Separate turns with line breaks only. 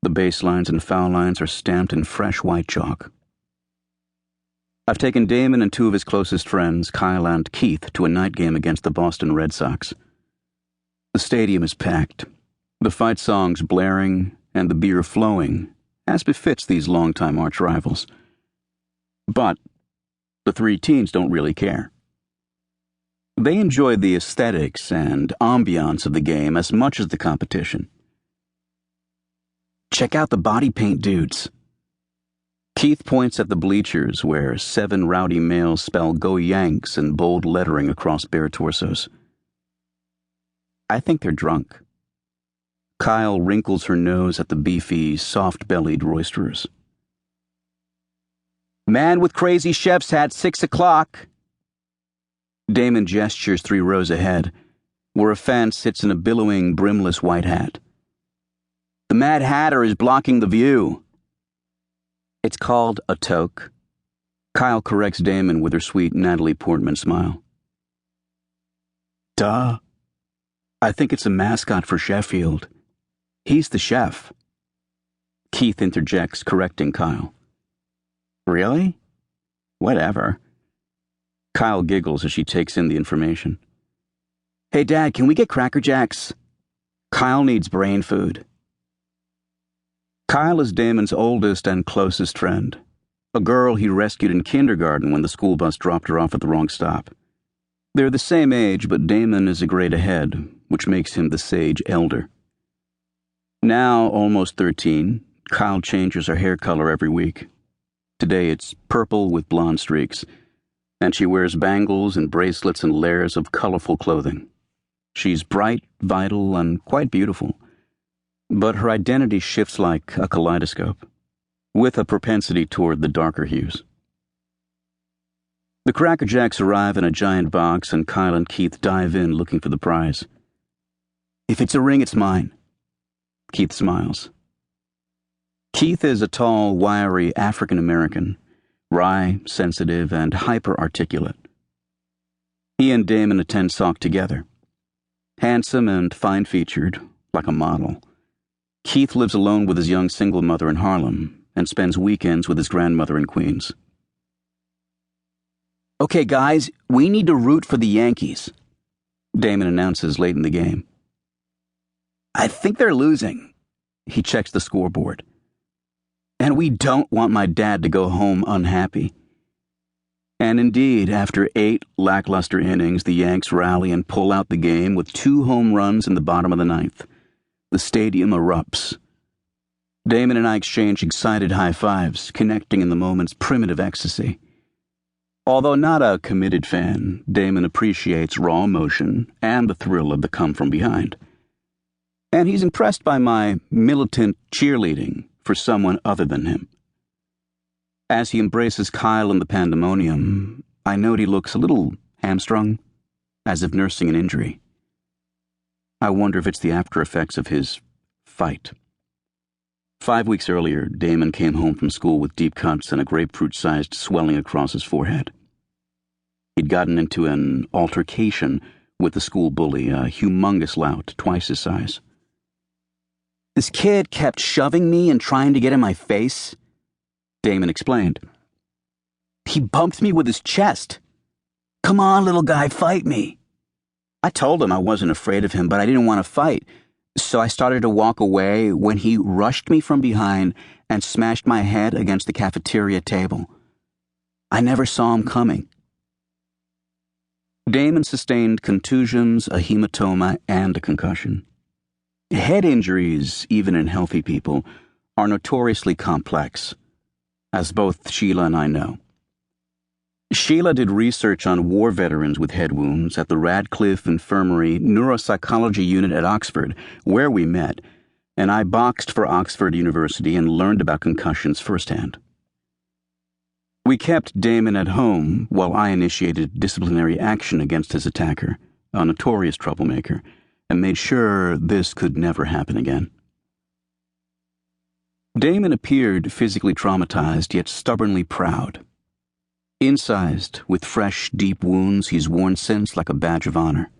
The baselines and foul lines are stamped in fresh white chalk. I've taken Damon and two of his closest friends, Kyle and Keith, to a night game against the Boston Red Sox. The stadium is packed, the fight songs blaring and the beer flowing, as befits these longtime arch rivals. But the three teens don't really care. They enjoy the aesthetics and ambiance of the game as much as the competition. Check out the body paint dudes. Keith points at the bleachers where 7 rowdy males spell "Go Yanks" in bold lettering across bare torsos. I think they're drunk. Kyle wrinkles her nose at the beefy, soft-bellied roisterers. Man with crazy chef's hat, 6 o'clock. Damon gestures 3 rows ahead, where a fan sits in a billowing, brimless white hat. The Mad Hatter is blocking the view. It's called a toque. Kyle corrects Damon with her sweet Natalie Portman smile. Duh. I think it's a mascot for Sheffield. He's the chef. Keith interjects, correcting Kyle. Really? Whatever. Kyle giggles as she takes in the information. Hey, Dad, can we get Cracker Jacks? Kyle needs brain food. Kyle is Damon's oldest and closest friend, a girl he rescued in kindergarten when the school bus dropped her off at the wrong stop. They're the same age, but Damon is a grade ahead, which makes him the sage elder. Now, almost 13, Kyle changes her hair color every week. Today it's purple with blonde streaks, and she wears bangles and bracelets and layers of colorful clothing. She's bright, vital, and quite beautiful. But her identity shifts like a kaleidoscope, with a propensity toward the darker hues. The Cracker Jacks arrive in a giant box, and Kyle and Keith dive in looking for the prize. If it's a ring, it's mine. Keith smiles. Keith is a tall, wiry African-American, wry, sensitive, and hyper-articulate. He and Damon attend SOC together. Handsome and fine-featured, like a model, Keith lives alone with his young single mother in Harlem and spends weekends with his grandmother in Queens. Okay, guys, we need to root for the Yankees, Damon announces late in the game. I think they're losing. He checks the scoreboard. And we don't want my dad to go home unhappy. And indeed, after 8 lackluster innings, the Yanks rally and pull out the game with 2 home runs in the bottom of the 9th. The stadium erupts. Damon and I exchange excited high fives, connecting in the moment's primitive ecstasy. Although not a committed fan, Damon appreciates raw emotion and the thrill of the come from behind. And he's impressed by my militant cheerleading for someone other than him. As he embraces Kyle in the pandemonium, I note he looks a little hamstrung, as if nursing an injury. I wonder if it's the after effects of his fight. 5 weeks earlier, Damon came home from school with deep cuts and a grapefruit-sized swelling across his forehead. He'd gotten into an altercation with the school bully, a humongous lout, twice his size. This kid kept shoving me and trying to get in my face, Damon explained. He bumped me with his chest. Come on, little guy, fight me. I told him I wasn't afraid of him, but I didn't want to fight, so I started to walk away when he rushed me from behind and smashed my head against the cafeteria table. I never saw him coming. Damon sustained contusions, a hematoma, and a concussion. Head injuries, even in healthy people, are notoriously complex, as both Sheila and I know. Sheila did research on war veterans with head wounds at the Radcliffe Infirmary Neuropsychology Unit at Oxford, where we met, and I boxed for Oxford University and learned about concussions firsthand. We kept Damon at home while I initiated disciplinary action against his attacker, a notorious troublemaker, and made sure this could never happen again. Damon appeared physically traumatized, yet stubbornly proud. Incised, with fresh, deep wounds he's worn since like a badge of honor.